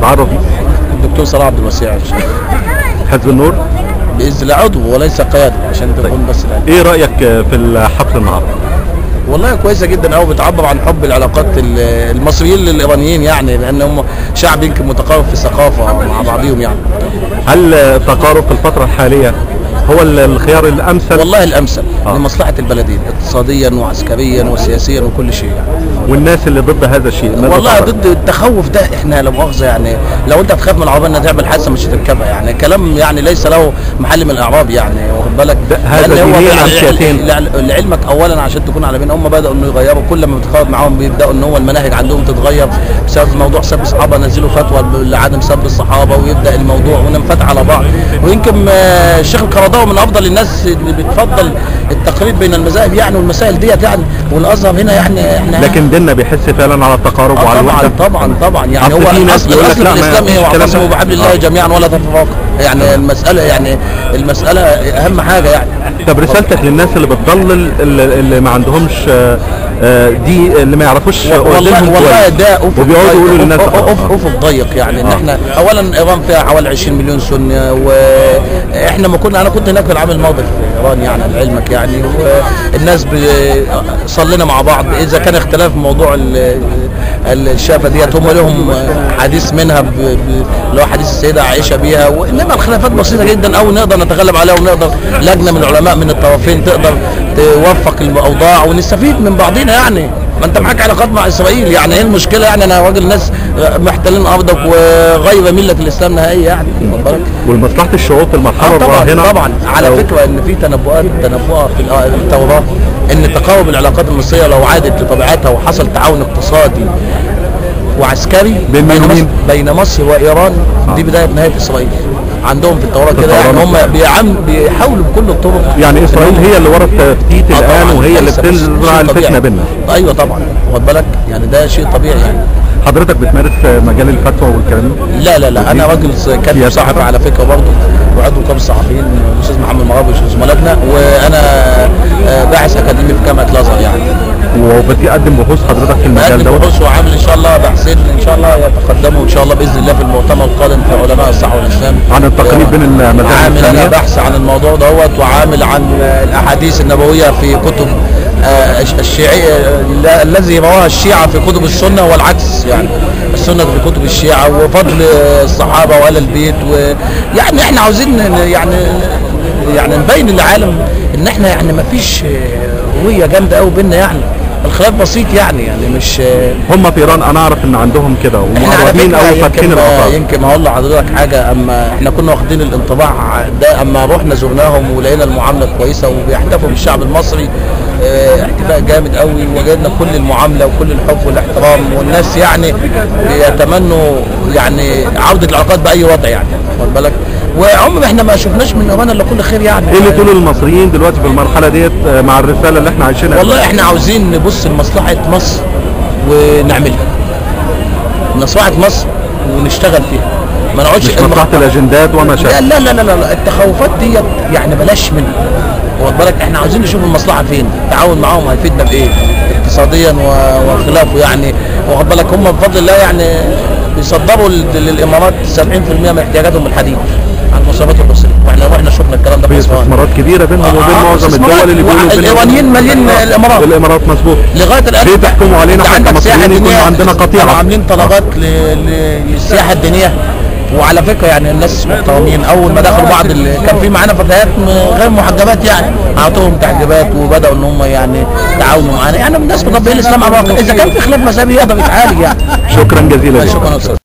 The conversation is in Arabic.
تعرف بيه. الدكتور صلاح عبد الوسيع حزب النور باذن الله عضو وليس قيادي عشان تكون بس العلم. ايه رايك في الحفل النهارده؟ والله كويسه جدا قوي، بتعبر عن حب العلاقات المصريين للايرانيين يعني، لان هم شعب يمكن متقارب في الثقافه مع بعضهم يعني. هل التقارب في الفتره الحاليه هو الخيار الامثل؟ والله الامثل لمصلحه البلدين اقتصاديا وعسكريا وسياسيا وكل شيء يعني. والناس اللي ضد هذا الشيء والله ضد التخوف ده، احنا لا مؤاخذه يعني لو انت تخاف من العربيه انها تعمل حادثه مش هتركبها يعني، كلام يعني ليس له محل من الاعراب يعني، واخد بالك؟ هذا دينيا ام سياسيا؟ لعلمك اولا عشان تكون على بين، هم بداوا انه يغيروا كل ما بتخاطب معاهم بيبداوا ان هو المناهج عندهم تتغير بسبب موضوع سب الصحابه، نزلوا فتوى لعدم سب الصحابه ويبدا الموضوع وننفتح على بعض. ويمكن الشيخ القرضاوي من افضل الناس اللي بتفضل التقريب بين المذاهب يعني والمسائل ديت يعني، والازهر هنا يعني احنا لكن ديننا بيحس فعلا على التقارب وعلى الوحده. طبعا يعني هو الاصل في الاسلام ايه؟ واعتصموا بحبل الله جميعا ولا تفرقوا يعني. المساله اهم حاجه يعني. طب رسالتك للناس اللي بتضلل اللي ما عندهمش دي، اللي ما يعرفوش والله ده وبيقعدوا يقولوا للناس افق ضيق يعني، ان احنا اولا ايران فيها حوالي 20 مليون سني، واحنا انا كنت هناك في العام الماضي في ايران يعني لعلمك يعني، والناس صلينا مع بعض. اذا كان اختلاف موضوع الشافه ديت هم لهم حديث منها اللي هو حديث السيده عائشه بيها، وانما الخلافات بسيطه جدا او نقدر نتغلب عليها، ونقدر لجنه من العلماء من الطرفين تقدر توفق الاوضاع ونستفيد من بعضنا يعني. ما انت معاك علاقات مع اسرائيل يعني، ايه المشكله يعني؟ انا راجل ناس محتلين ارضك وغير مله الاسلام نهائيا يعني، خد بالك. ولمصلحه الشعوب في المرحله الراهنه طبعا على فكره ان في تنبؤات في التوراه ان تقارب العلاقات المصريه لو عادت لطبيعتها وحصل تعاون اقتصادي وعسكري بين مصر وايران دي بدايه نهايه اسرائيل عندهم في التوراه كده يعني. هم بيحاولوا بكل الطرق يعني اسرائيل هي اللي ورا التفتيت الان، وهي اللي بتزرع الفتنه بيننا. ايوه طبعا، واخد بالك يعني، ده شيء طبيعي يعني. حضرتك بتمارس مجال الفتوى والكلام ده؟ لا انا راجل كاتب صحفي على فكره برضه، وعضو نقابه الصحفيين الاستاذ محمد مغاوي زملائنا، وانا باحث اكاديمي في جامعه الازهر يعني. وبتقدم بحوث حضرتك في المجال ده؟ بحوث وعامل ان شاء الله بحثين ان شاء الله يتقدموا ان شاء الله باذن الله في المؤتمر القادم في علماء الصحه والاسلام عن التقريب بين المذاهب عامل الثانيه. انا بحث عن الموضوع دوت، وعامل عن الاحاديث النبويه في كتب الشيعيه الذي رواها الشيعه في كتب السنه والعكس يعني، السنه في كتب الشيعه وفضل الصحابه وآل البيت، ويعني احنا عاوزين يعني نبين للعالم ان احنا يعني ما فيش هويه جامده قوي بيننا يعني، الخلاف بسيط يعني مش هم في ايران انا اعرف ان عندهم كده ومقربين او فاتحين الاوقات. يمكن هقول لحضرتك حاجه، اما احنا كنا واخدين الانطباع ده اما رحنا زرناهم ولقينا المعامله كويسه وبيحتفوا بالشعب المصري احتفاء جامد قوي، وجدنا كل المعامله وكل الحب والاحترام، والناس يعني بيتمنوا يعني عوده العلاقات باي وضع يعني، واخد بالك. وعمر احنا ما شفناش من ايران الا كل خير يعني. ايه اللي تقولوا للمصريين دلوقتي في المرحله ديت مع الرساله اللي احنا عايشينها؟ والله احنا عاوزين نبص لمصلحه مصر ونعملها، مصلحه مصر ونشتغل فيها، ما نقعدش مش مصلحه الاجندات وما شابه. لا لا لا لا التخوفات ديت يعني بلاش منها، واخد بالك. احنا عاوزين نشوف المصلحه فين، التعاون معاهم هيفيدنا بايه اقتصاديا وخلافه يعني، واخد بالك. هم بفضل الله يعني بيصدروا للامارات 70% من احتياجاتهم الحديد عن المصابات البسيطه، واحنا رحنا شفنا الكلام ده في استثمارات كبيره بينهم وبين معظم الدول اللي بيقولوا الايرانيين مالين الامارات مظبوط. لغايه الان ليه تحكموا علينا احنا كمصريين يكون عندنا قطيعه؟ عاملين طلبات للسياحه الدينيه، وعلى فكره يعني الناس محترمين، اول ما دخلوا بعض كان في معانا فتيات غير محجبات يعني، اعطوهم تحجيبات وبداوا ان هم يعني تعاونوا معانا يعني، الناس مطبقين الاسلام على الواقع. اذا كان في خلاف مذهبي يقدر يتعالج يعني. شكرا جزيلا. شكرا.